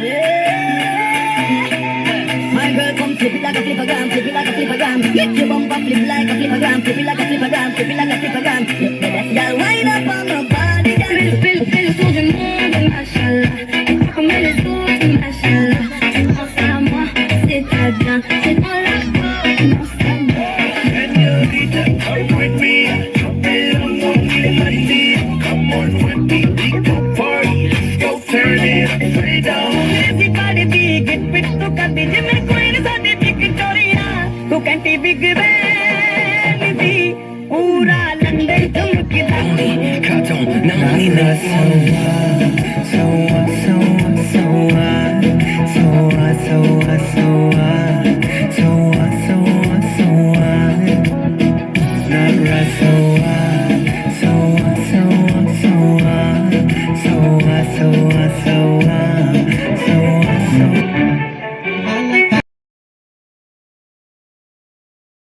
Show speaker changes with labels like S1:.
S1: My girl, come flip it like a flippergram, flip it like a flippergram. Make your bumper flip like a flippergram, flip it like a flippergram, flip it like a flippergram. The best girl wind up on my body, girl. Feel tout du monde, machallah. Comme elle est toute, machallah. Tu penses à moi, c'est très bien. C'est dans la peau, non c'est moi.
S2: Señorita, come with me. Come on with me, we go party. Let's go turn it upside down.
S1: Everybody big, get fit to cut the gym and queen is on the big Victoria. Who can't be big baby? Pura London, tum ki
S2: Carton, nang nina sawa, sawa.